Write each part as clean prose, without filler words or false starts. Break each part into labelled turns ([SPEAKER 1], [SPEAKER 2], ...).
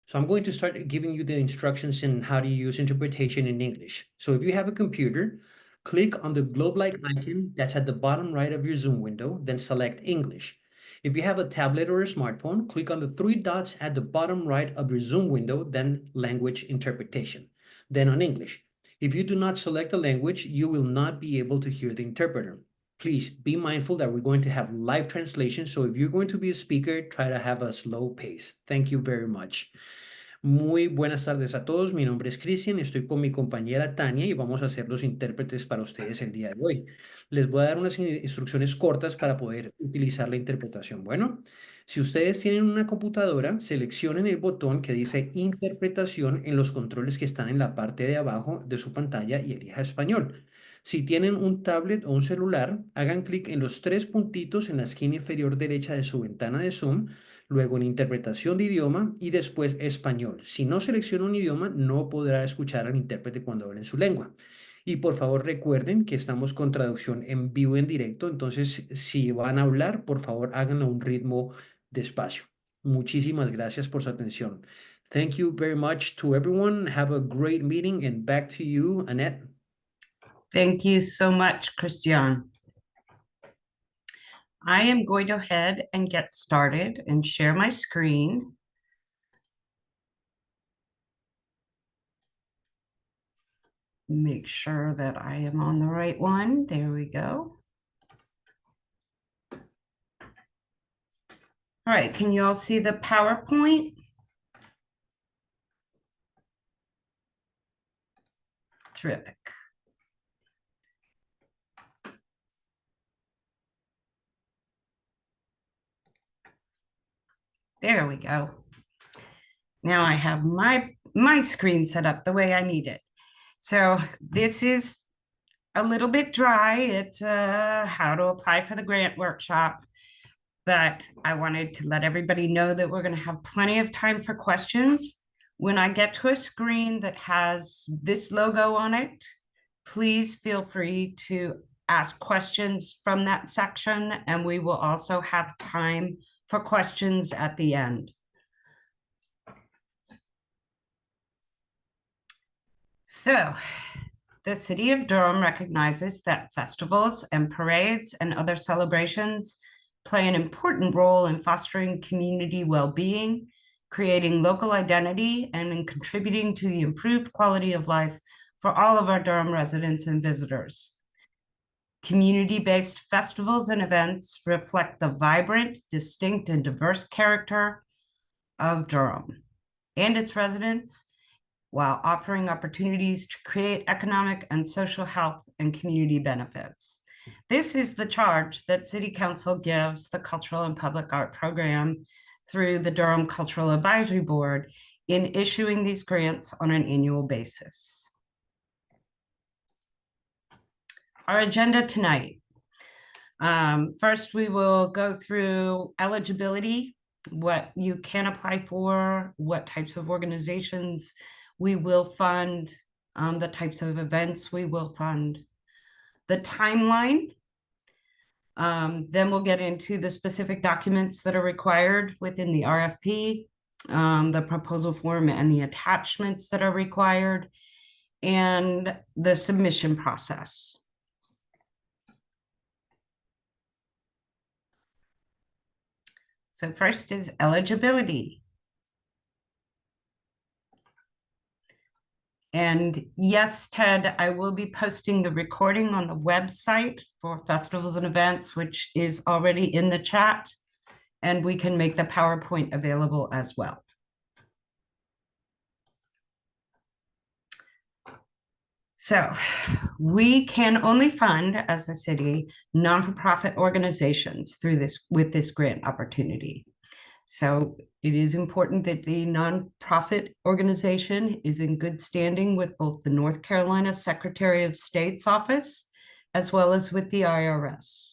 [SPEAKER 1] So I'm going to start giving you the instructions in how to use interpretation in English. So if you have a computer, click on the globe-like icon that's at the bottom right of your Zoom window, then select English. If you have a tablet or a smartphone, click on the three dots at the bottom right of your Zoom window, then language interpretation, then on English. If you do not select a language, you will not be able to hear the interpreter. Please be mindful that we're going to have live translation, so if you're going to be a speaker, try to have a slow pace. Thank you very much. Muy buenas tardes a todos, mi nombre es Cristian, estoy con mi compañera Tania y vamos a ser los intérpretes para ustedes el día de hoy. Les voy a dar unas instrucciones cortas para poder utilizar la interpretación. Bueno, si ustedes tienen una computadora, seleccionen el botón que dice interpretación en los controles que están en la parte de abajo de su pantalla y elija español. Si tienen un tablet o un celular, hagan clic en los tres puntitos en la esquina inferior derecha de su ventana de Zoom, luego en interpretación de idioma y después español. Si no selecciona un idioma, no podrá escuchar al intérprete cuando hable en su lengua. Y por favor recuerden que estamos con traducción en vivo en directo, entonces si van a hablar, por favor háganlo a un ritmo despacio. Muchísimas gracias por su atención. Thank you very much to everyone. Have a great meeting and back to you, Annette.
[SPEAKER 2] Thank you so much, Christian. I am going to go ahead and get started and share my screen. Make sure that I am on the right one. There we go. All right, can you all see the PowerPoint? Terrific. There we go. Now I have my screen set up the way I need it. So this is a little bit dry. It's how to apply for the grant workshop. But I wanted to let everybody know that we're going to have plenty of time for questions. When I get to a screen that has this logo on it, please feel free to ask questions from that section, and we will also have time for questions at the end. So, the City of Durham recognizes that festivals and parades and other celebrations play an important role in fostering community well-being, creating local identity, and in contributing to the improved quality of life for all of our Durham residents and visitors. Community-based festivals and events reflect the vibrant, distinct, and diverse character of Durham and its residents, while offering opportunities to create economic and social health and community benefits. This is the charge that City Council gives the Cultural and Public Art Program through the Durham Cultural Advisory Board in issuing these grants on an annual basis. Our agenda tonight. First, we will go through eligibility, what you can apply for, what types of organizations we will fund, the types of events we will fund, the timeline. Then we'll get into the specific documents that are required within the RFP, the proposal form and the attachments that are required, and the submission process. So first is eligibility. And yes, Ted, I will be posting the recording on the website for festivals and events, which is already in the chat, and we can make the PowerPoint available as well. So we can only fund, as a city, non-for-profit organizations through with this grant opportunity. So it is important that the nonprofit organization is in good standing with both the North Carolina Secretary of State's office, as well as with the IRS.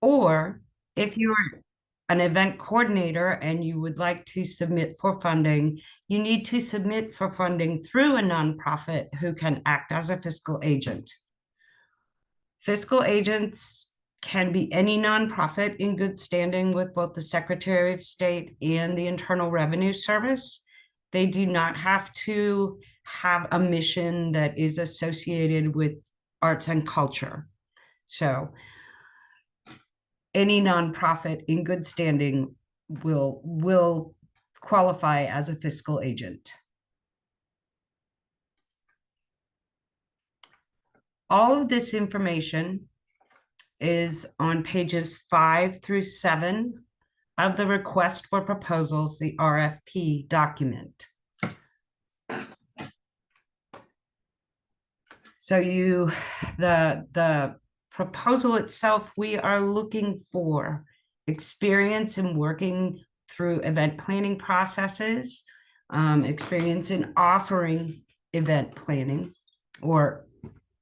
[SPEAKER 2] Or if you're an event coordinator and you would like to submit for funding, you need to submit for funding through a nonprofit who can act as a fiscal agent. Fiscal agents can be any nonprofit in good standing with both the Secretary of State and the Internal Revenue Service. They do not have to have a mission that is associated with arts and culture. So any nonprofit in good standing will qualify as a fiscal agent. All of this information is on pages 5 through 7 of the request for proposals, the RFP document. So the proposal itself, we are looking for experience in working through event planning processes, experience in offering event planning or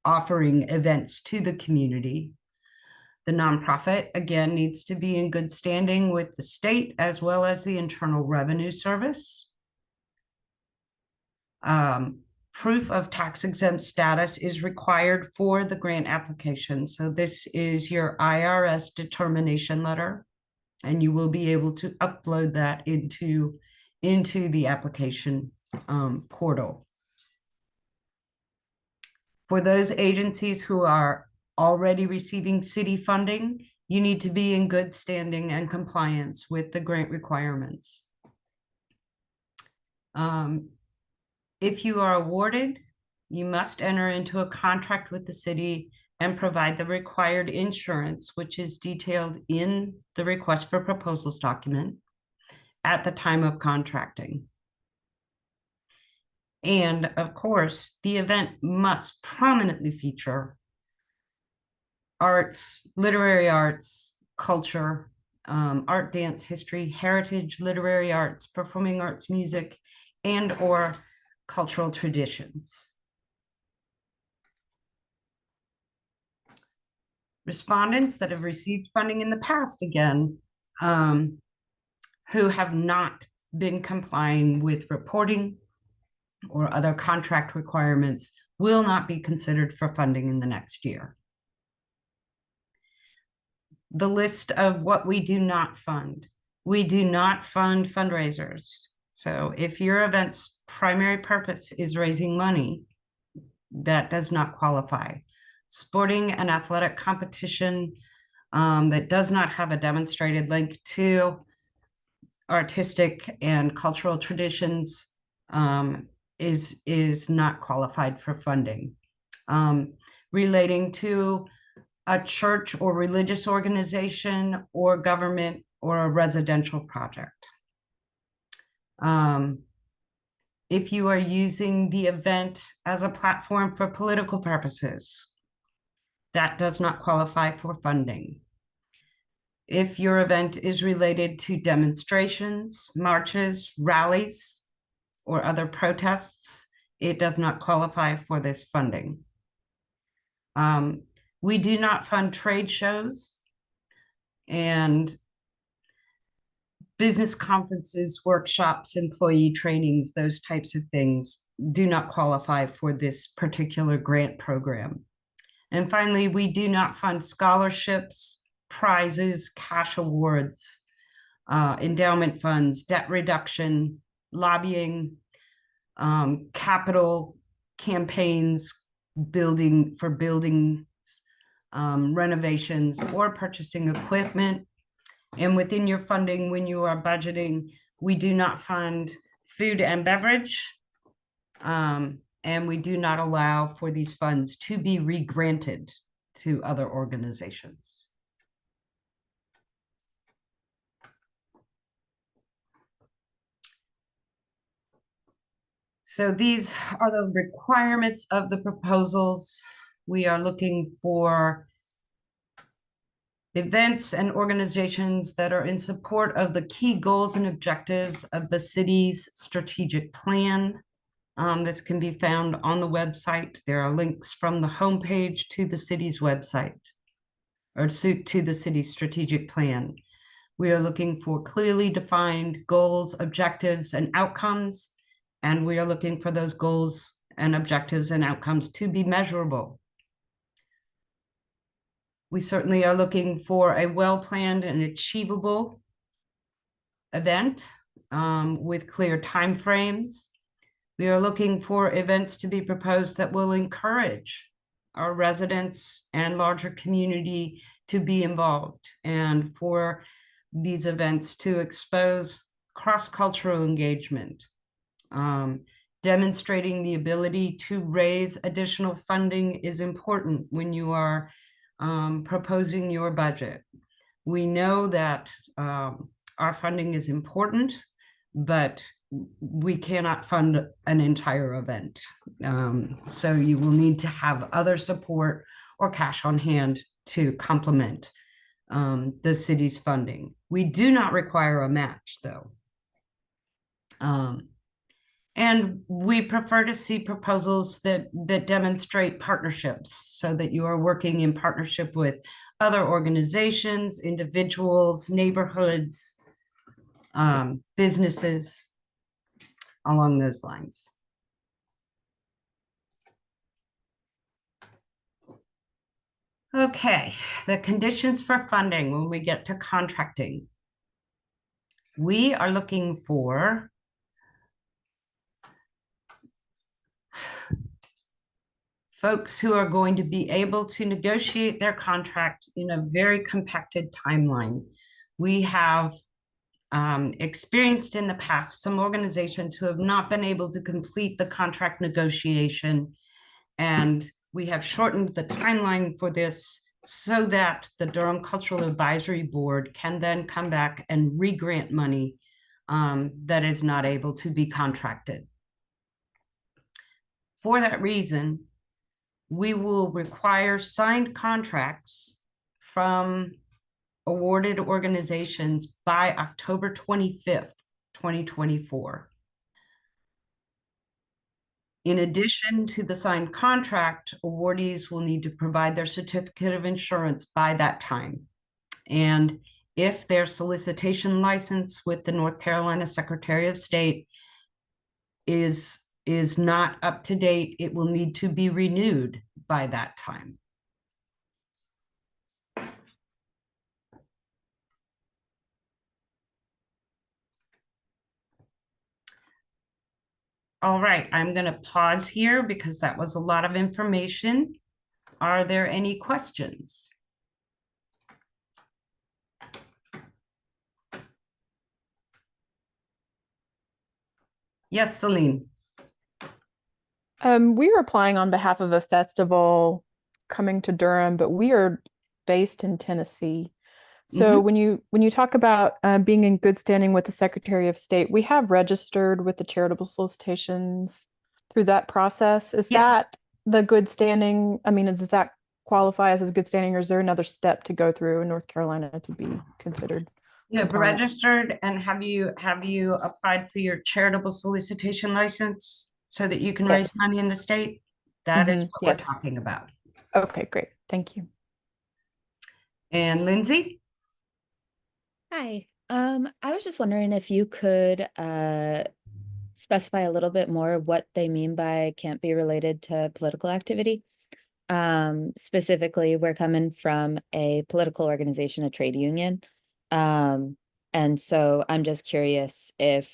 [SPEAKER 2] offering events to the community. The nonprofit, again, needs to be in good standing with the state as well as the Internal Revenue Service. Proof of tax exempt status is required for the grant application. So this is your IRS determination letter, and you will be able to upload that into the application portal. For those agencies who are already receiving city funding, you need to be in good standing and compliance with the grant requirements. If you are awarded, you must enter into a contract with the city and provide the required insurance, which is detailed in the request for proposals document at the time of contracting. And of course, the event must prominently feature arts, literary arts, culture, art, dance, history, heritage, literary arts, performing arts, music, and or cultural traditions. Respondents that have received funding in the past, again, who have not been complying with reporting or other contract requirements will not be considered for funding in the next year. The list of what we do not fund. We do not fund fundraisers. So if your event's primary purpose is raising money, that does not qualify. Sporting and athletic competition that does not have a demonstrated link to artistic and cultural traditions is not qualified for funding. Relating to a church or religious organization or government or a residential project. If you are using the event as a platform for political purposes, that does not qualify for funding. If your event is related to demonstrations, marches, rallies, or other protests, it does not qualify for this funding. We do not fund trade shows and business conferences, workshops, employee trainings, those types of things do not qualify for this particular grant program. And finally, we do not fund scholarships, prizes, cash awards, endowment funds, debt reduction, lobbying, capital campaigns, buildings, renovations, or purchasing equipment. And within your funding, when you are budgeting, we do not fund food and beverage, and we do not allow for these funds to be re-granted to other organizations. So these are the requirements of the proposals. We are looking for events and organizations that are in support of the key goals and objectives of the city's strategic plan. This can be found on the website. There are links from the homepage to the city's website or to the city's strategic plan. We are looking for clearly defined goals, objectives, and outcomes, and we are looking for those goals and objectives and outcomes to be measurable. We certainly are looking for a well-planned and achievable event with clear timeframes. We are looking for events to be proposed that will encourage our residents and larger community to be involved, and for these events to expose cross-cultural engagement, demonstrating the ability to raise additional funding is important when you are proposing your budget. We know that our funding is important, but we cannot fund an entire event. So you will need to have other support or cash on hand to complement the city's funding. We do not require a match, though. And we prefer to see proposals that demonstrate partnerships, so that you are working in partnership with other organizations, individuals, neighborhoods, businesses, along those lines. Okay, the conditions for funding when we get to contracting. We are looking for folks who are going to be able to negotiate their contract in a very compacted timeline. We have experienced in the past some organizations who have not been able to complete the contract negotiation, and we have shortened the timeline for this so that the Durham Cultural Advisory Board can then come back and re-grant money that is not able to be contracted. For that reason, we will require signed contracts from awarded organizations by October 25th, 2024. In addition to the signed contract, awardees will need to provide their certificate of insurance by that time. And if their solicitation license with the North Carolina Secretary of State is not up to date, it will need to be renewed by that time. All right, I'm going to pause here because that was a lot of information. Are there any questions? Yes, Celine.
[SPEAKER 3] We are applying on behalf of a festival coming to Durham, but we are based in Tennessee. So when you talk about being in good standing with the Secretary of State, we have registered with the charitable solicitations through that process. Is that the good standing? I mean, does that qualify as good standing, or is there another step to go through in North Carolina to be considered?
[SPEAKER 2] Yeah, registered. And have you applied for your charitable solicitation license so that you can raise money in the state? That is what we're talking about.
[SPEAKER 3] Okay, great. Thank you.
[SPEAKER 2] And Lindsay?
[SPEAKER 4] Hi. I was just wondering if you could specify a little bit more what they mean by can't be related to political activity. Specifically, we're coming from a political organization, a trade union. And so I'm just curious if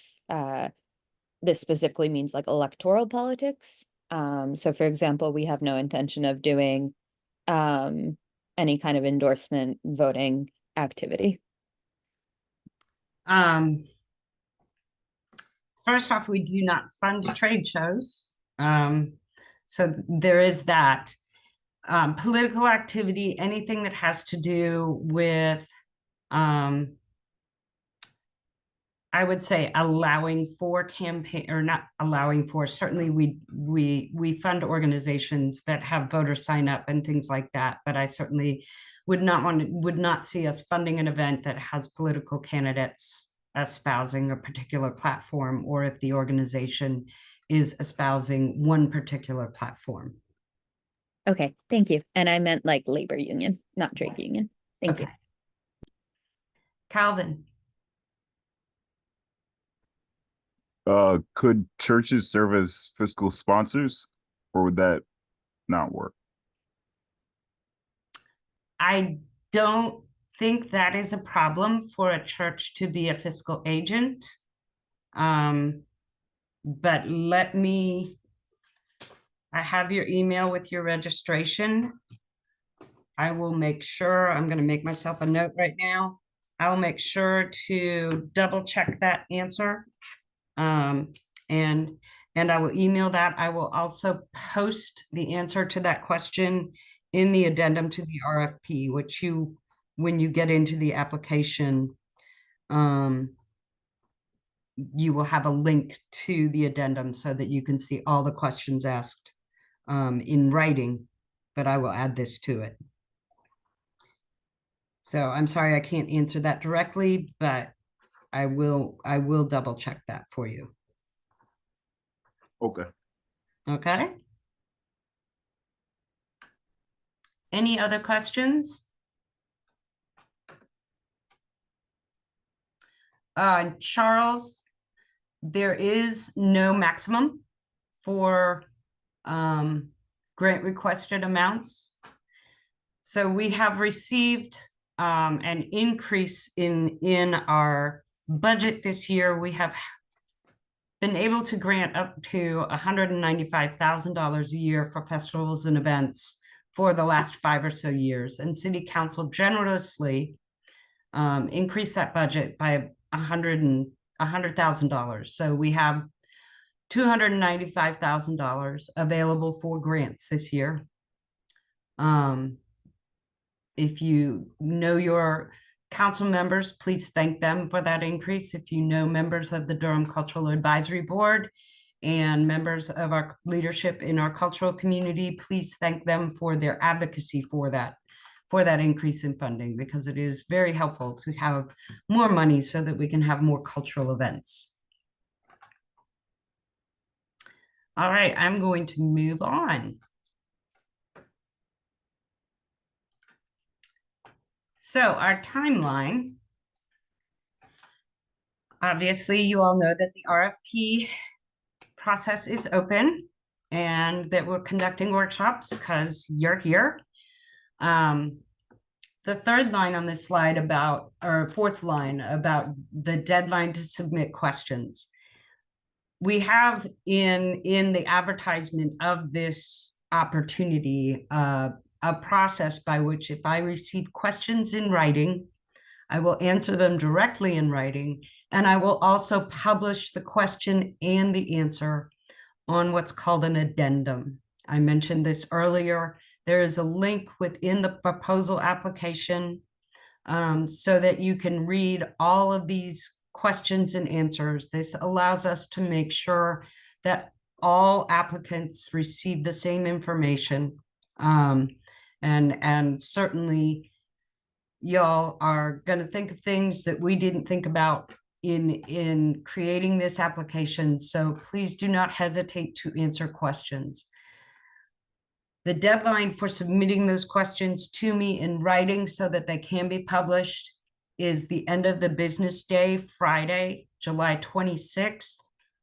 [SPEAKER 4] this specifically means like electoral politics. So for example, we have no intention of doing any kind of endorsement voting activity.
[SPEAKER 2] First off, we do not fund trade shows. So there is that. Political activity, anything that has to do with, I would say allowing for campaign, or not allowing for, certainly we fund organizations that have voter sign up and things like that, but I certainly would not see us funding an event that has political candidates espousing a particular platform, or if the organization is espousing one particular platform.
[SPEAKER 4] Okay, thank you. And I meant like labor union, not trade union. Thank you.
[SPEAKER 2] Calvin.
[SPEAKER 5] Could churches serve as fiscal sponsors, or would that not work?
[SPEAKER 2] I don't think that is a problem for a church to be a fiscal agent. But I have your email with your registration. I will make sure, I'm going to make myself a note right now. I will make sure to double check that answer. And I will email that. I will also post the answer to that question in the addendum to the RFP, which when you get into the application, you will have a link to the addendum so that you can see all the questions asked in writing, but I will add this to it. So I'm sorry I can't answer that directly, but I will double check that for you.
[SPEAKER 5] Okay.
[SPEAKER 2] Okay. Any other questions? Charles, there is no maximum for grant requested amounts. So we have received an increase in our budget this year. We have been able to grant up to $195,000 a year for festivals and events for the last 5 or so years. And City Council generously increased that budget by $100,000. So we have $295,000 available for grants this year. If you know your council members, please thank them for that increase. If you know members of the Durham Cultural Advisory Board and members of our leadership in our cultural community, please thank them for their advocacy for that increase in funding, because it is very helpful to have more money so that we can have more cultural events. All right, I'm going to move on. So our timeline, obviously you all know that the RFP process is open and that we're conducting workshops because you're here. The third line on this slide or fourth line about the deadline to submit questions. We have in the advertisement of this opportunity, a process by which if I receive questions in writing, I will answer them directly in writing, and I will also publish the question and the answer on what's called an addendum. I mentioned this earlier. There is a link within the proposal application so that you can read all of these questions and answers. This allows us to make sure that all applicants receive the same information. And certainly y'all are going to think of things that we didn't think about in creating this application. So please do not hesitate to answer questions. The deadline for submitting those questions to me in writing so that they can be published is the end of the business day, Friday, July 26th.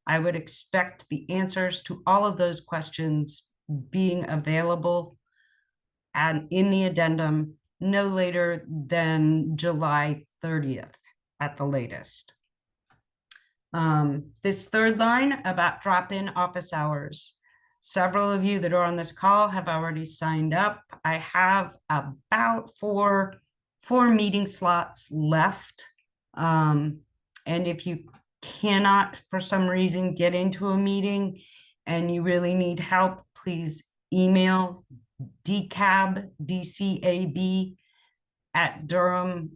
[SPEAKER 2] I would expect the answers to all of those questions being available and in the addendum no later than July 30th at the latest. This third line about drop-in office hours. Several of you that are on this call have already signed up. I have about four meeting slots left. And if you cannot, for some reason, get into a meeting and you really need help, please email DCAB, DCAB at durhamnc.gov.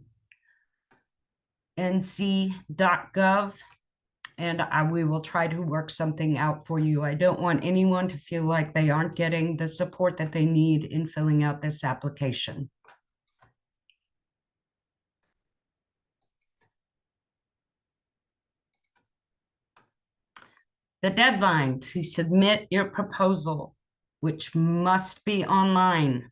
[SPEAKER 2] And we will try to work something out for you. I don't want anyone to feel like they aren't getting the support that they need in filling out this application. The deadline to submit your proposal, which must be online,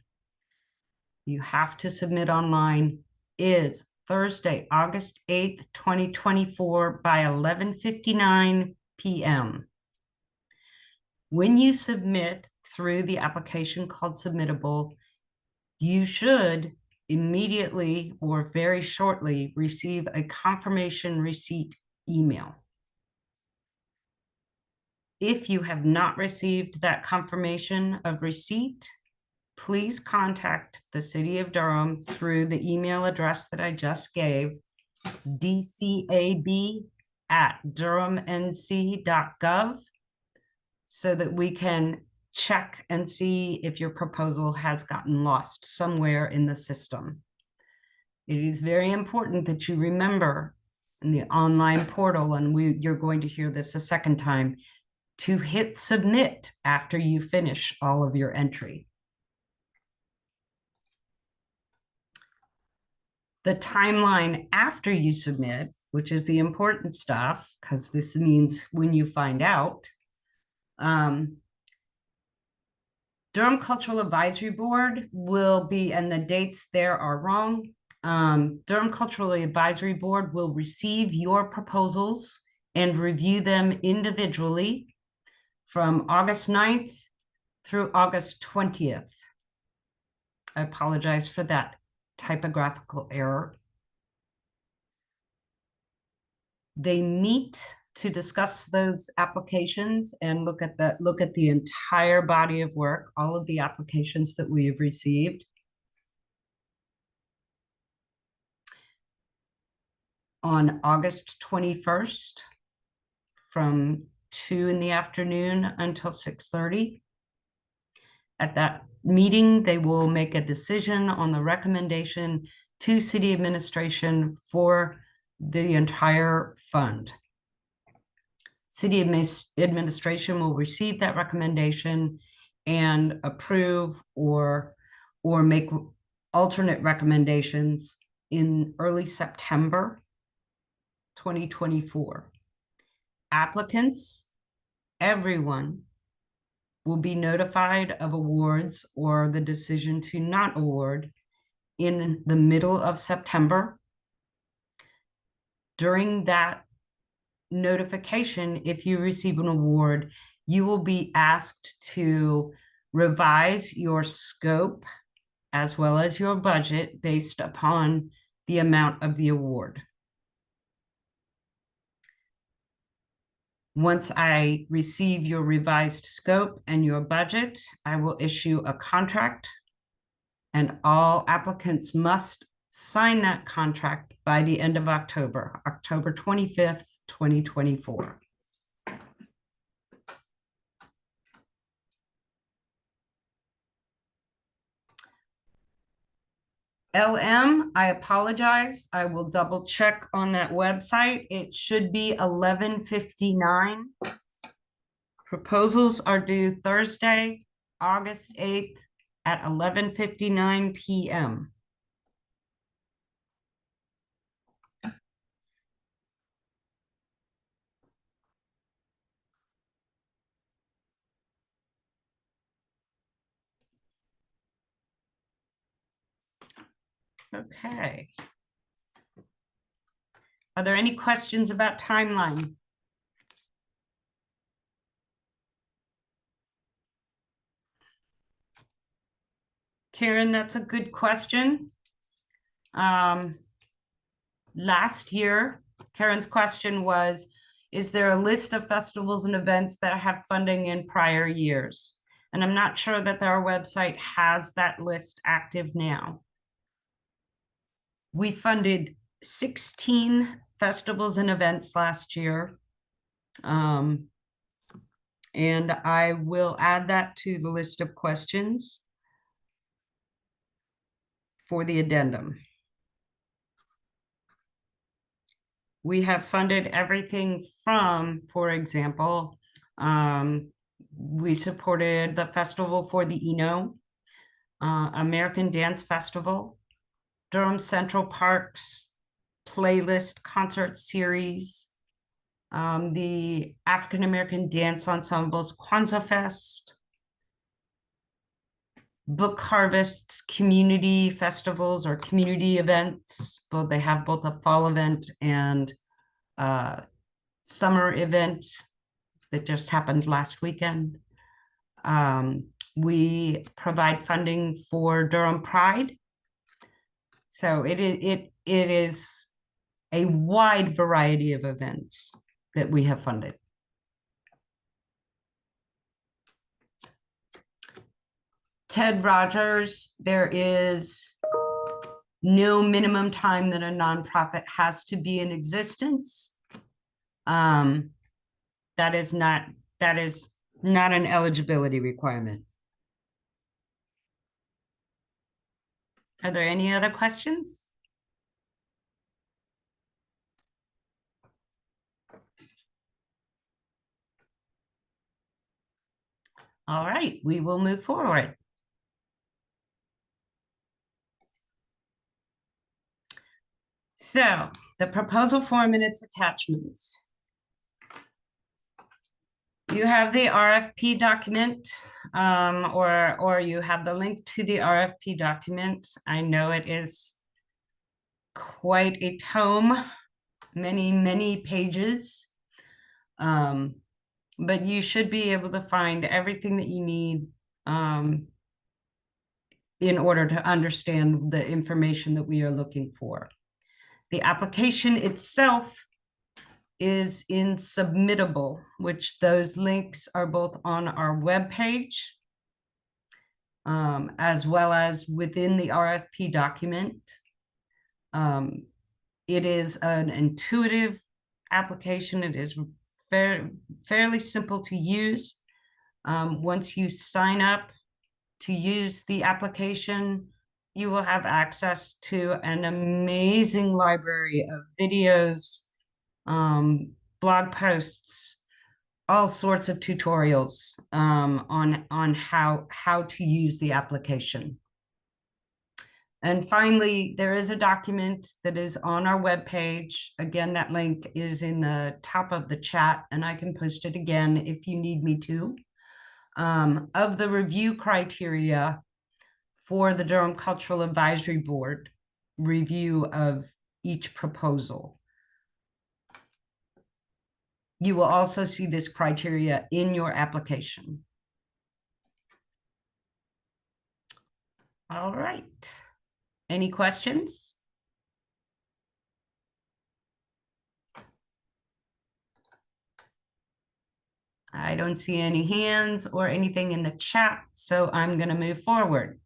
[SPEAKER 2] you have to submit online, is Thursday, August 8th, 2024 by 11:59 p.m. When you submit through the application called Submittable, you should immediately or very shortly receive a confirmation receipt email. If you have not received that confirmation of receipt, please contact the City of Durham through the email address that I just gave, dcab@durhamnc.gov, so that we can check and see if your proposal has gotten lost somewhere in the system. It is very important that you remember in the online portal, and you're going to hear this a second time, to hit submit after you finish all of your entry. The timeline after you submit, which is the important stuff, because this means when you find out, Durham Cultural Advisory Board will be, and the dates there are wrong. Durham Cultural Advisory Board will receive your proposals and review them individually from August 9th through August 20th. I apologize for that typographical error. They meet to discuss those applications and look at the entire body of work, all of the applications that we have received. On August 21st, from 2 in the afternoon until 6:30. At that meeting, they will make a decision on the recommendation to city administration for the entire fund. City administration will receive that recommendation and approve or make alternate recommendations in early September 2024. Applicants, everyone, will be notified of awards or the decision to not award in the middle of September. During that notification, if you receive an award, you will be asked to revise your scope as well as your budget based upon the amount of the award. Once I receive your revised scope and your budget, I will issue a contract, and all applicants must sign that contract by the end of October, October 25th, 2024. LM, I apologize. I will double check on that website. It should be 11:59. Proposals are due Thursday, August 8th at 11:59 p.m. Okay. Are there any questions about timeline? Karen, that's a good question. Last year, Karen's question was, is there a list of festivals and events that have funding in prior years? And I'm not sure that our website has that list active now. We funded 16 festivals and events last year. And I will add that to the list of questions for the addendum. We have funded everything from, for example, we supported the Festival for the Eno, American Dance Festival, Durham Central Parks Playlist Concert Series, the African American Dance Ensemble's Kwanzaa Fest, Book Harvest's community festivals or community events. They have both a fall event and summer event that just happened last weekend. We provide funding for Durham Pride, So it is a wide variety of events that we have funded. Ted Rogers, there is no minimum time that a nonprofit has to be in existence. That is not an eligibility requirement. Are there any other questions? All right, we will move forward. So the proposal form and its attachments. You have the RFP document, or you have the link to the RFP document. I know it is quite a tome, many pages. But you should be able to find everything that you need in order to understand the information that we are looking for. The application itself is in Submittable, which those links are both on our webpage, as well as within the RFP document. It is an intuitive application. It is fairly simple to use. Once you sign up to use the application, you will have access to an amazing library of videos, blog posts, all sorts of tutorials on how to use the application. And finally, there is a document that is on our webpage. Again, that link is in the top of the chat, and I can post it again if you need me to, of the review criteria for the Durham Cultural Advisory Board review of each proposal. You will also see this criteria in your application. All right. Any questions? I don't see any hands or anything in the chat, so I'm going to move forward.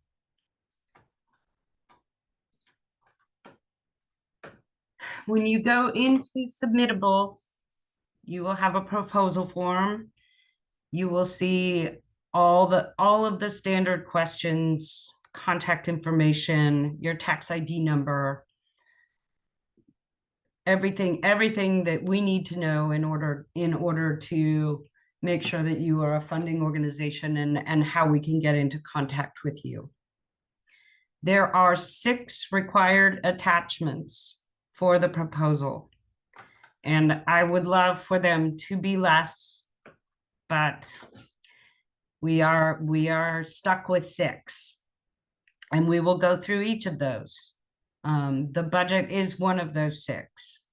[SPEAKER 2] When you go into Submittable, you will have a proposal form. You will see all of the standard questions, contact information, your tax ID number, everything that we need to know in order to make sure that you are a funding organization and how we can get into contact with you. There are 6 required attachments for the proposal, and I would love for them to be less, but we are stuck with 6, and we will go through each of those. The budget is one of those 6.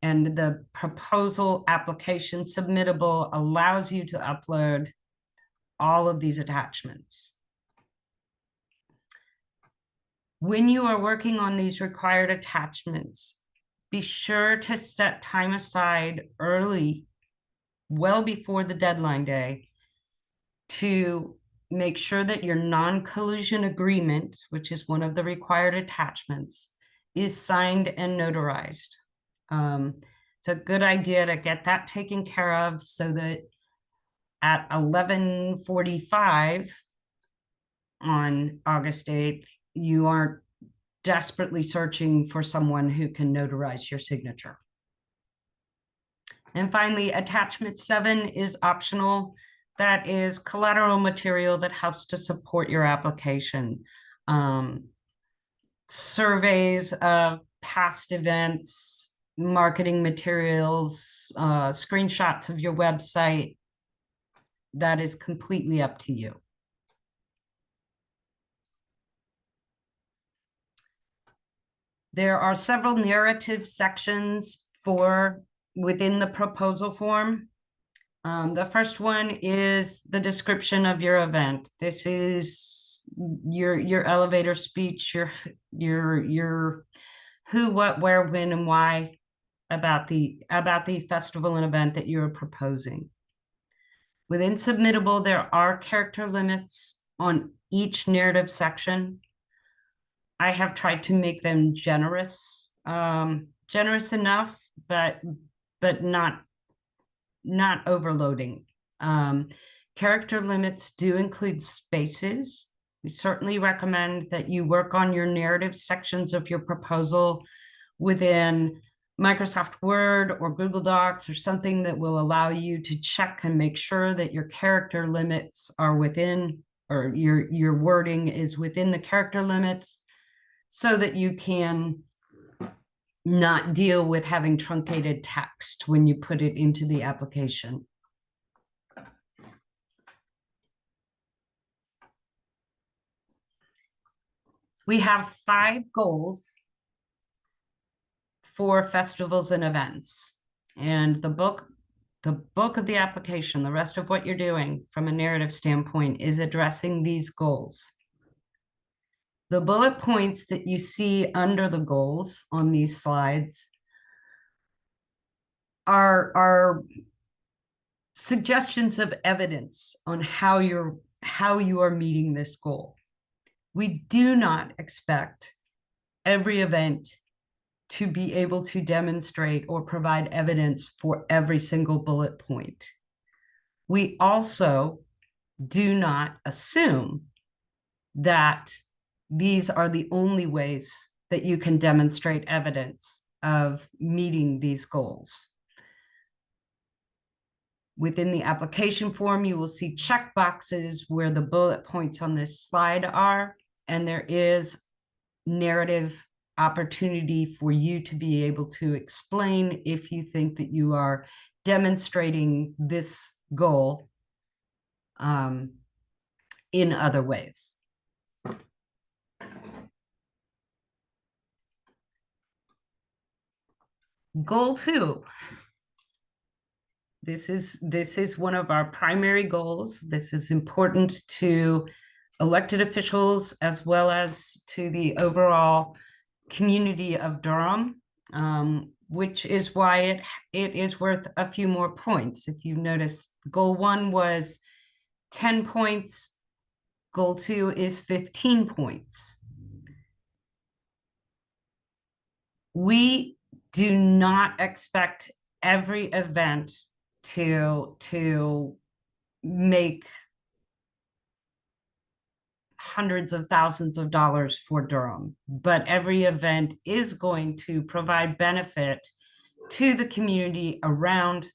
[SPEAKER 2] And the proposal application Submittable allows you to upload all of these attachments. When you are working on these required attachments, be sure to set time aside early, well before the deadline day, to make sure that your non-collusion agreement, which is one of the required attachments, is signed and notarized. It's a good idea to get that taken care of so that at 11:45 on August 8th, you aren't desperately searching for someone who can notarize your signature. And finally, attachment 7 is optional. That is collateral material that helps to support your application. Surveys of past events, marketing materials, screenshots of your website. That is completely up to you. There are several narrative sections within the proposal form. The first one is the description of your event. This is your elevator speech, your who, what, where, when, and why about the festival and event that you're proposing. Within submittable, there are character limits on each narrative section. I have tried to make them generous, generous enough, but not overloading. Character limits do include spaces. We certainly recommend that you work on your narrative sections of your proposal within Microsoft Word or Google Docs or something that will allow you to check and make sure that your character limits are within, or your wording is within the character limits, so that you can not deal with having truncated text when you put it into the application. We have 5 goals for festivals and events. And the book of the application, the rest of what you're doing from a narrative standpoint, is addressing these goals. The bullet points that you see under the goals on these slides are suggestions of evidence on how you are meeting this goal. We do not expect every event to be able to demonstrate or provide evidence for every single bullet point. We also do not assume that these are the only ways that you can demonstrate evidence of meeting these goals. Within the application form, you will see check boxes where the bullet points on this slide are, and there is narrative opportunity for you to be able to explain if you think that you are demonstrating this goal in other ways. Goal 2. This is one of our primary goals. This is important to elected officials as well as to the overall community of Durham, which is why it is worth a few more points. If you notice, goal 1 was 10 points. Goal 2 is 15 points. We do not expect every event to make hundreds of thousands of dollars for Durham, but every event is going to provide benefit to the community around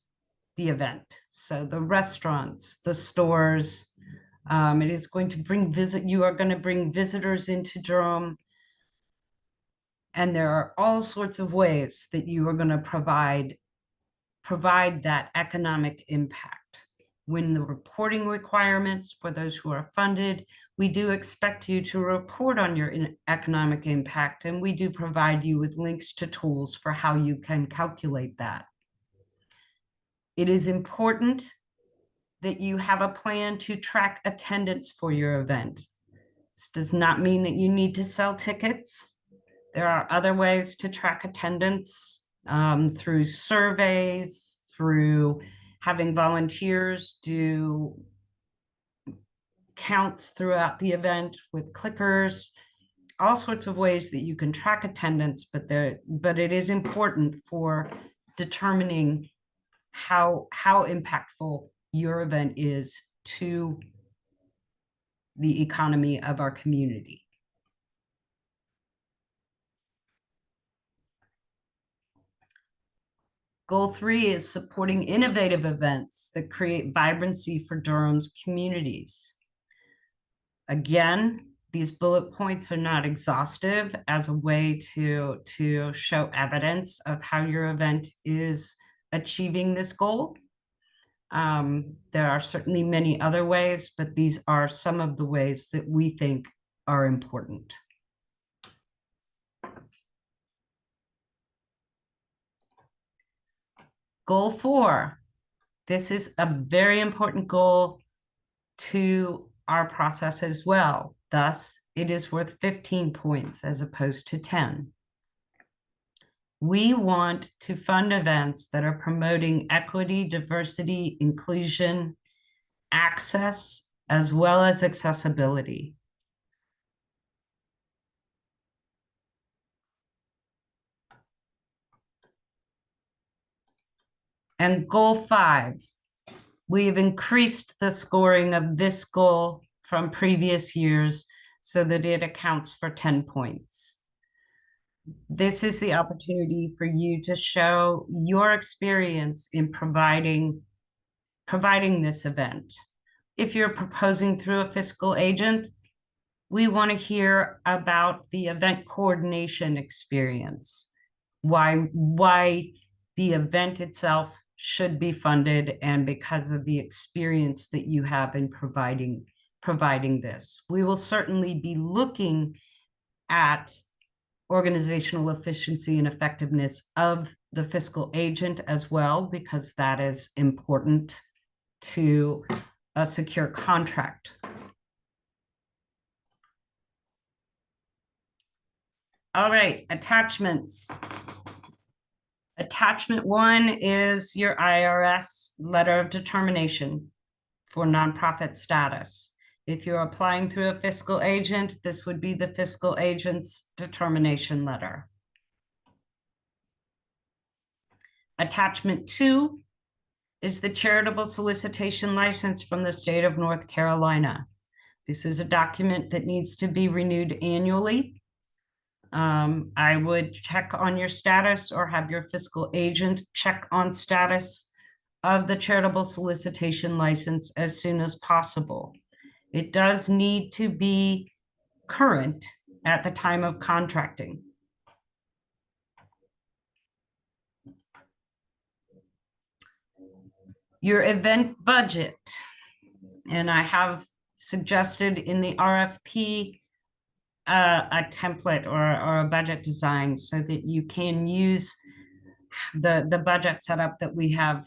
[SPEAKER 2] the event. So the restaurants, the stores, it is going to bring you are going to bring visitors into Durham. And there are all sorts of ways that you are going to provide that economic impact. When the reporting requirements for those who are funded, we do expect you to report on your economic impact, and we do provide you with links to tools for how you can calculate that. It is important that you have a plan to track attendance for your event. This does not mean that you need to sell tickets. There are other ways to track attendance, through surveys, through having volunteers do counts throughout the event with clickers, all sorts of ways that you can track attendance, but it is important for determining how impactful your event is to the economy of our community. Goal 3 is supporting innovative events that create vibrancy for Durham's communities. Again, these bullet points are not exhaustive as a way to show evidence of how your event is achieving this goal. There are certainly many other ways, but these are some of the ways that we think are important. Goal 4. This is a very important goal to our process as well. Thus, it is worth 15 points as opposed to 10. We want to fund events that are promoting equity, diversity, inclusion, access, as well as accessibility. And goal 5, we've increased the scoring of this goal from previous years so that it accounts for 10 points. This is the opportunity for you to show your experience in providing this event. If you're proposing through a fiscal agent, we want to hear about the event coordination experience, why the event itself should be funded, and because of the experience that you have in providing this. We will certainly be looking at organizational efficiency and effectiveness of the fiscal agent as well, because that is important to a secure contract. All right, attachments. Attachment 1 is your IRS letter of determination for nonprofit status. If you're applying through a fiscal agent, this would be the fiscal agent's determination letter. Attachment 2 is the charitable solicitation license from the state of North Carolina. This is a document that needs to be renewed annually. I would check on your status or have your fiscal agent check on status of the charitable solicitation license as soon as possible. It does need to be current at the time of contracting. Your event budget, and I have suggested in the RFP a template or a budget design so that you can use the budget setup that we have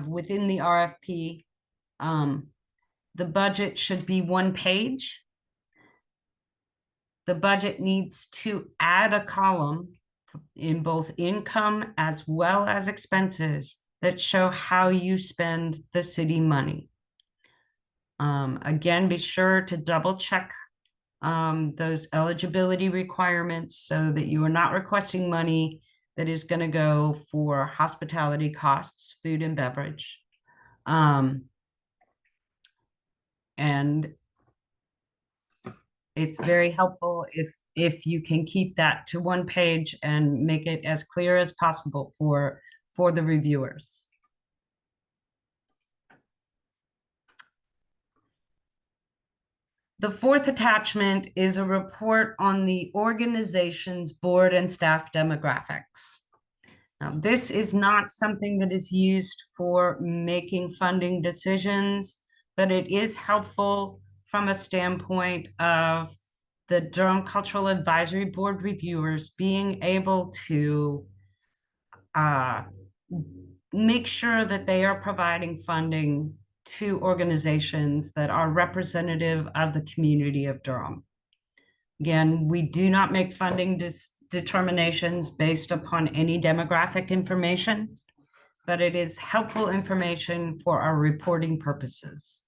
[SPEAKER 2] within the RFP. The budget should be 1 page. The budget needs to add a column in both income as well as expenses that show how you spend the city money. Again, be sure to double check those eligibility requirements so that you are not requesting money that is going to go for hospitality costs, food and beverage. And it's very helpful if you can keep that to 1 page and make it as clear as possible for the reviewers. The 4th attachment is a report on the organization's board and staff demographics. Now, this is not something that is used for making funding decisions, but it is helpful from a standpoint of the Durham Cultural Advisory Board reviewers being able to make sure that they are providing funding to organizations that are representative of the community of Durham. Again, we do not make funding determinations based upon any demographic information, but it is helpful information for our reporting purposes.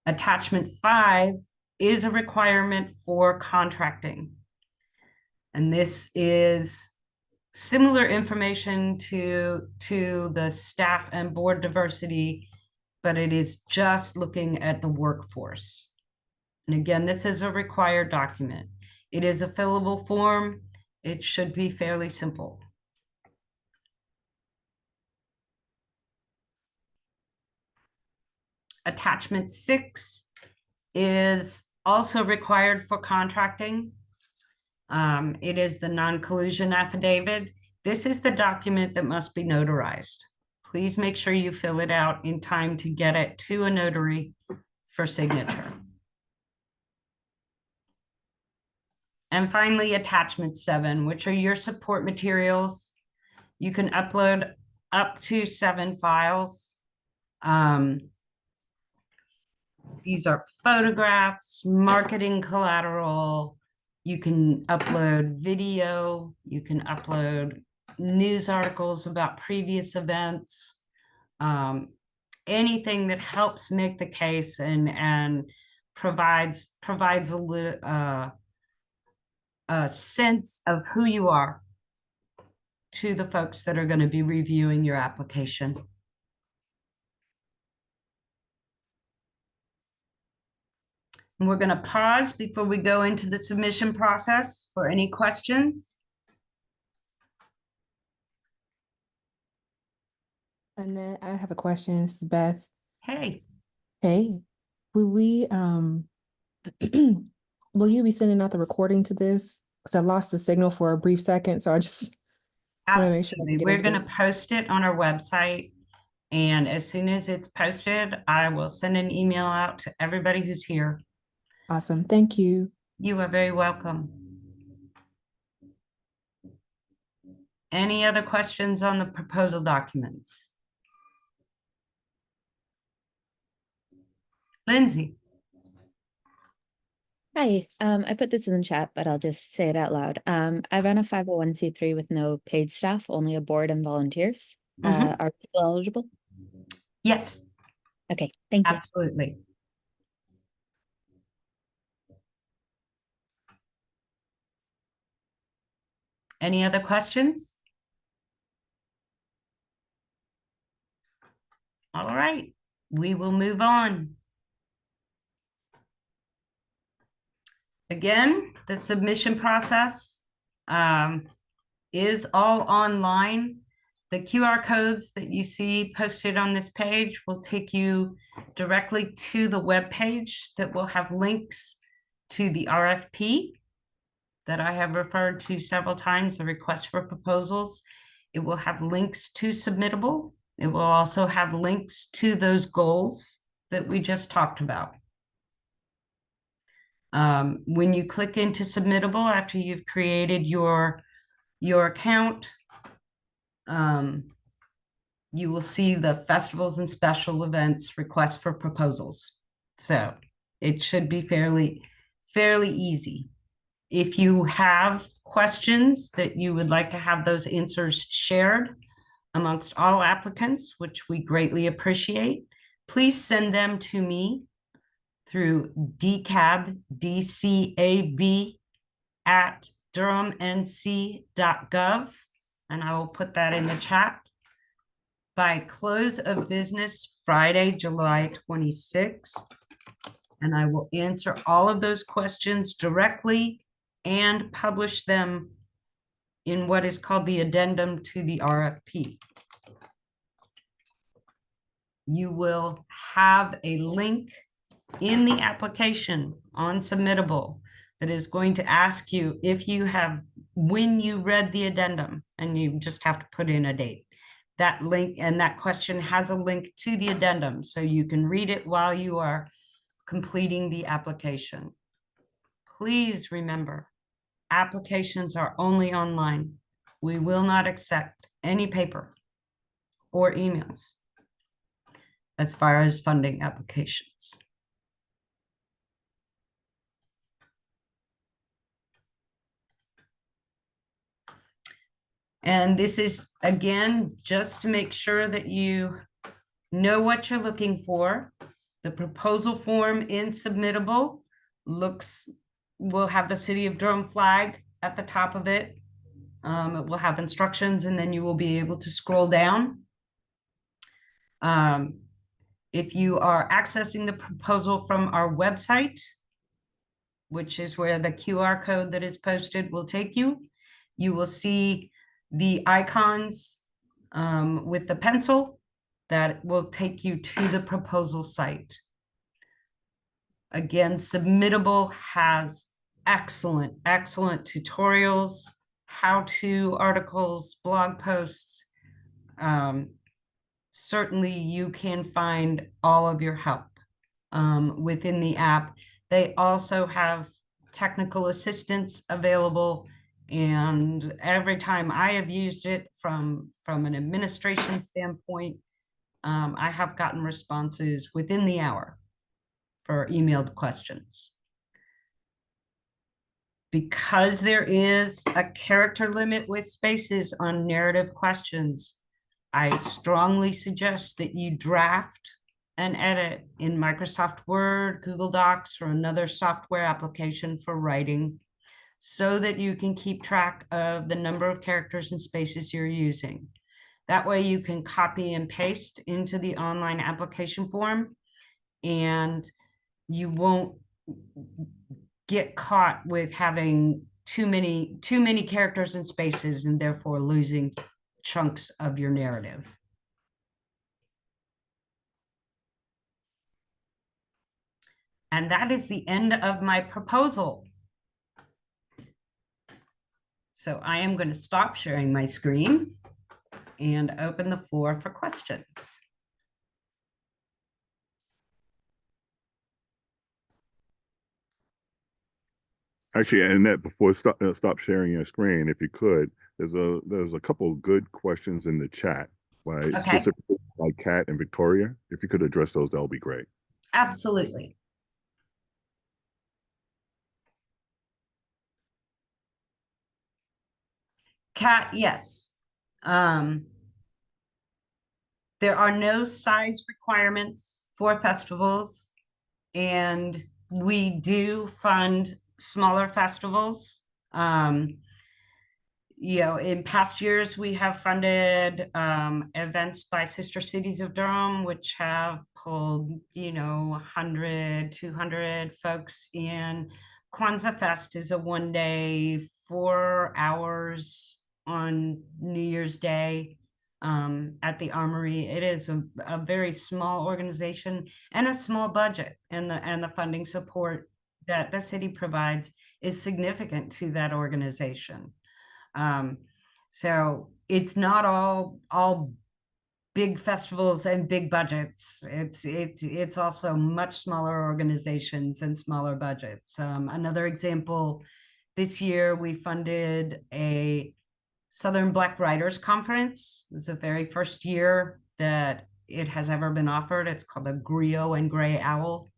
[SPEAKER 2] Attachment 5 is a requirement for contracting. And this is similar information to the staff and board diversity, but it is just looking at the workforce. And again, this is a required document. It is a fillable form. It should be fairly simple. Attachment 6 is also required for contracting. It is the non-collusion affidavit. This is the document that must be notarized. Please make sure you fill it out in time to get it to a notary for signature. And finally, attachment 7, which are your support materials. You can upload up to 7 files. These are photographs, marketing collateral. You can upload video. You can upload news articles about previous events. Anything that helps make the case and provides a sense of who you are to the folks that are going to be reviewing your application. And we're going to pause before we go into the submission process for any questions.
[SPEAKER 6] Annette, I have a question. This is Beth.
[SPEAKER 2] Hey,
[SPEAKER 6] Hey, will will you be sending out the recording to this? Because I lost the signal for a brief second, so I just want to make sure I
[SPEAKER 2] absolutely.
[SPEAKER 6] get
[SPEAKER 2] We're going to
[SPEAKER 6] everything.
[SPEAKER 2] post it on our website. And as soon as it's posted, I will send an email out to everybody who's here.
[SPEAKER 6] Awesome. Thank you.
[SPEAKER 2] You are very welcome. Any other questions on the proposal documents? Lindsay?
[SPEAKER 4] Hi, I put this in the chat, but I'll just say it out loud. I run a 501c3 with no paid staff, only a board and volunteers.
[SPEAKER 2] Mhm.
[SPEAKER 4] Are we still eligible?
[SPEAKER 2] Yes,
[SPEAKER 4] Okay, thank you.
[SPEAKER 2] absolutely. Any other questions? All right, we will move on. Again, the submission process is all online. The QR codes that you see posted on this page will take you directly to the web page that will have links to the RFP that I have referred to several times, the request for proposals. It will have links to Submittable. It will also have links to those goals that we just talked about. When you click into Submittable after you've created your account, you will see the festivals and special events request for proposals. So it should be fairly easy. If you have questions that you would like to have those answers shared amongst all applicants, which we greatly appreciate, please send them to me through dcab@durhamnc.gov, and I will put that in the chat. By close of business Friday, July 26th, and I will answer all of those questions directly and publish them in what is called the addendum to the RFP. You will have a link in the application on Submittable that is going to ask you if you have, when you read the addendum, and you just have to put in a date. That link and that question has a link to the addendum, so you can read it while you are completing the application. Please remember, applications are only online. We will not accept any paper or emails as far as funding applications. And this is, again, just to make sure that you know what you're looking for. The proposal form in Submittable will have the City of Durham flag at the top of it. It will have instructions, and then you will be able to scroll down. If you are accessing the proposal from our website, which is where the QR code that is posted will take you, you will see the icons with the pencil that will take you to the proposal site. Again, Submittable has excellent tutorials, how-to articles, blog posts. Certainly you can find all of your help within the app. They also have technical assistance available, and every time I have used it from an administration standpoint, I have gotten responses within the hour for emailed questions. Because there is a character limit with spaces on narrative questions, I strongly suggest that you draft and edit in Microsoft Word, Google Docs, or another software application for writing so that you can keep track of the number of characters and spaces you're using. That way you can copy and paste into the online application form, and you won't get caught with having too many characters and spaces and therefore losing chunks of your narrative. And that is the end of my proposal. So I am going to stop sharing my screen and open the floor for questions.
[SPEAKER 5] Actually, Annette, before stop sharing your screen, if you could, there's a couple of good questions in the chat by specifically by Kat and Victoria. If you could address those, that would be great.
[SPEAKER 2] Absolutely. Kat, yes. There are no size requirements for festivals, and we do fund smaller festivals. In past years, we have funded events by Sister Cities of Durham, which have pulled, 100, 200 folks in. Kwanzaa Fest is a 1-day, 4 hours on New Year's Day at the Armory. It is a very small organization and a small budget, and the funding support that the city provides is significant to that organization. So it's not all big festivals and big budgets. It's also much smaller organizations and smaller budgets. Another example, this year we funded a Southern Black Writers Conference. It was the very first year that it has ever been offered. It's called the Griot and Gray Owl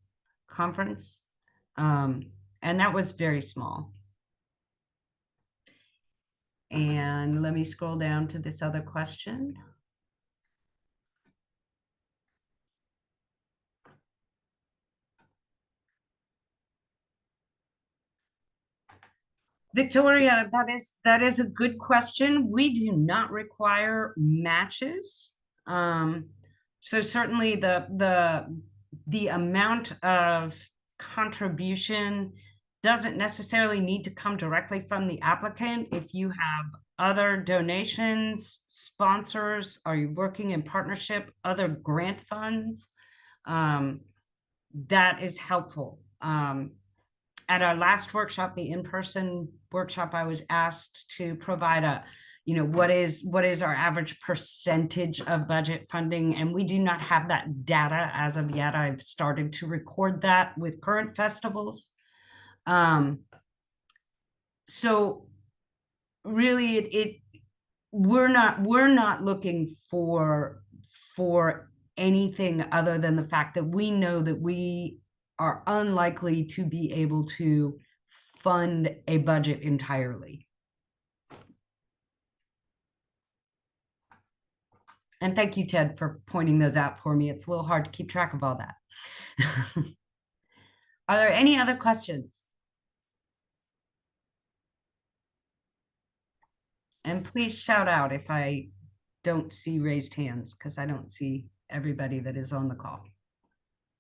[SPEAKER 2] Conference. And that was very small. And let me scroll down to this other question. Victoria, that is a good question. We do not require matches. So certainly the amount of contribution doesn't necessarily need to come directly from the applicant. If you have other donations, sponsors, are you working in partnership, other grant funds, that is helpful. At our last workshop, the in-person workshop, I was asked to provide what is our average percentage of budget funding, and we do not have that data as of yet. I've started to record that with current festivals. So really we're not looking for anything other than the fact that we know that we are unlikely to be able to fund a budget entirely. And thank you, Ted, for pointing those out for me. It's a little hard to keep track of all that. Are there any other questions? And please shout out if I don't see raised hands, because I don't see everybody that is on the call.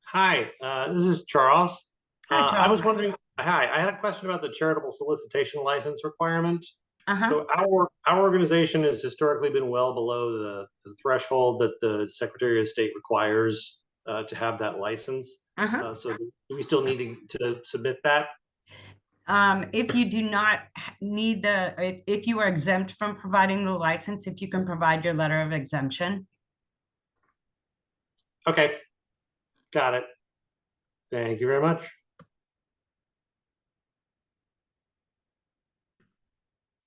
[SPEAKER 7] Hi, this is Charles.
[SPEAKER 2] Hi, Charles.
[SPEAKER 7] I was wondering, hi, I had a question about the charitable solicitation license requirement. So our organization has historically been well below the threshold that the Secretary of State requires to have that license. So do we still need to submit that?
[SPEAKER 2] If you do not need if you are exempt from providing the license, if you can provide your letter of exemption.
[SPEAKER 7] Okay, got it. Thank you very much.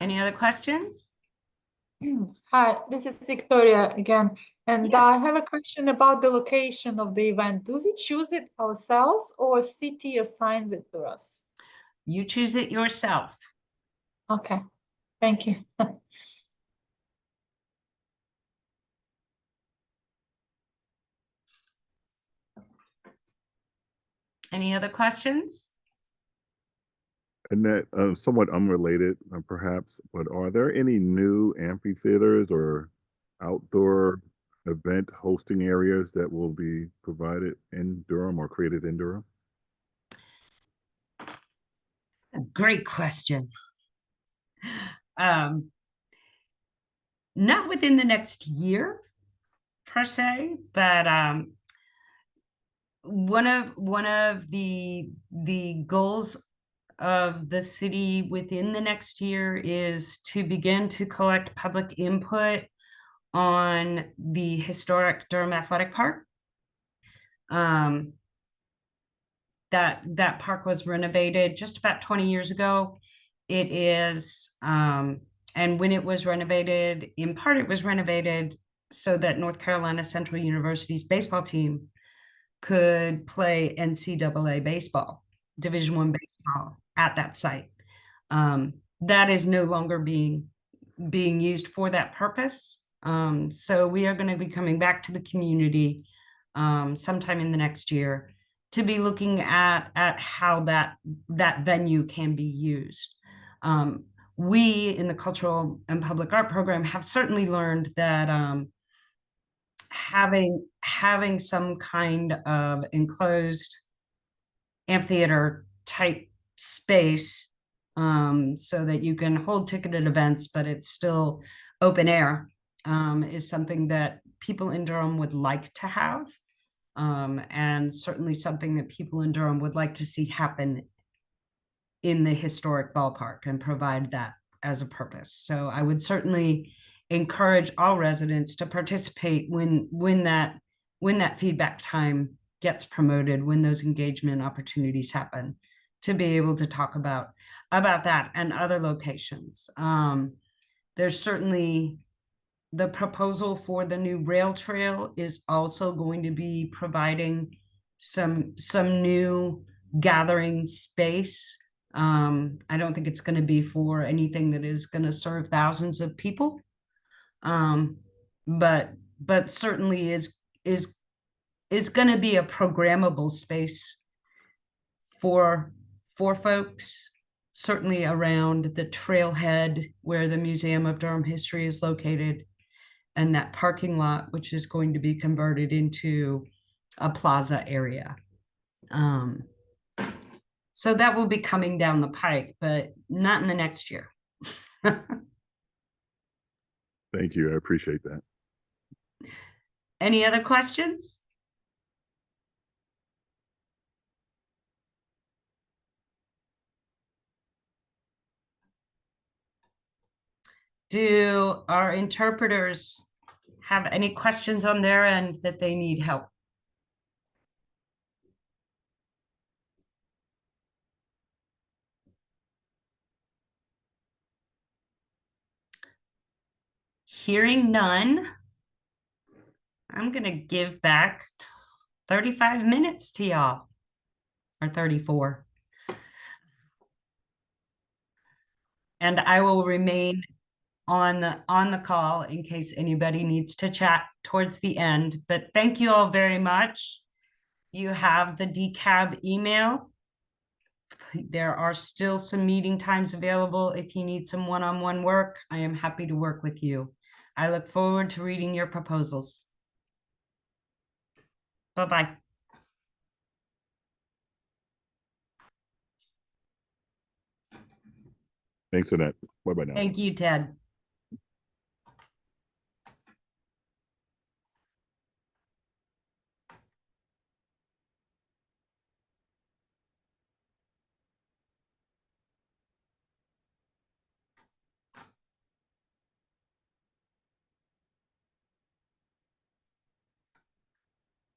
[SPEAKER 2] Any other questions?
[SPEAKER 8] Hi, this is Victoria again. And
[SPEAKER 2] Yes.
[SPEAKER 8] I have a question about the location of the event. Do we choose it ourselves or city assigns it to us?
[SPEAKER 2] You choose it yourself.
[SPEAKER 8] Okay, thank you.
[SPEAKER 2] Any other questions?
[SPEAKER 5] And that somewhat unrelated, perhaps, but are there any new amphitheaters or outdoor event hosting areas that will be provided in Durham or created in Durham?
[SPEAKER 2] Great question. Not within the next year per se, but one of the goals of the city within the next year is to begin to collect public input on the historic Durham Athletic Park. That park was renovated just about 20 years ago. It is, and when it was renovated, in part it was renovated so that North Carolina Central University's baseball team could play NCAA baseball, Division I baseball at that site. That is no longer being used for that purpose. So we are going to be coming back to the community sometime in the next year to be looking at how that venue can be used. We in the Cultural and Public Art program have certainly learned that having some kind of enclosed amphitheater type space so that you can hold ticketed events, but it's still open air, is something that people in Durham would like to have. And certainly something that people in Durham would like to see happen in the historic ballpark and provide that as a purpose. So I would certainly encourage all residents to participate when that feedback time gets promoted, when those engagement opportunities happen, to be able to talk about that and other locations. There's certainly the proposal for the new rail trail is also going to be providing some new gathering space. I don't think it's going to be for anything that is going to serve thousands of people, but certainly is going to be a programmable space for folks, certainly around the trailhead where the Museum of Durham History is located, and that parking lot, which is going to be converted into a plaza area. So that will be coming down the pike, but not in the next year.
[SPEAKER 5] Thank you. I appreciate that.
[SPEAKER 2] Any other questions? Do our interpreters have any questions on their end that they need help? Hearing none, I'm going to give back 35 minutes to y'all, or 34. And I will remain on the call in case anybody needs to chat towards the end. But thank you all very much. You have the DCAB email. There are still some meeting times available. If you need some one-on-one work, I am happy to work with you. I look forward to reading your proposals. Bye-bye.
[SPEAKER 5] Thanks, Annette. Bye-bye now.
[SPEAKER 2] Thank you, Ted.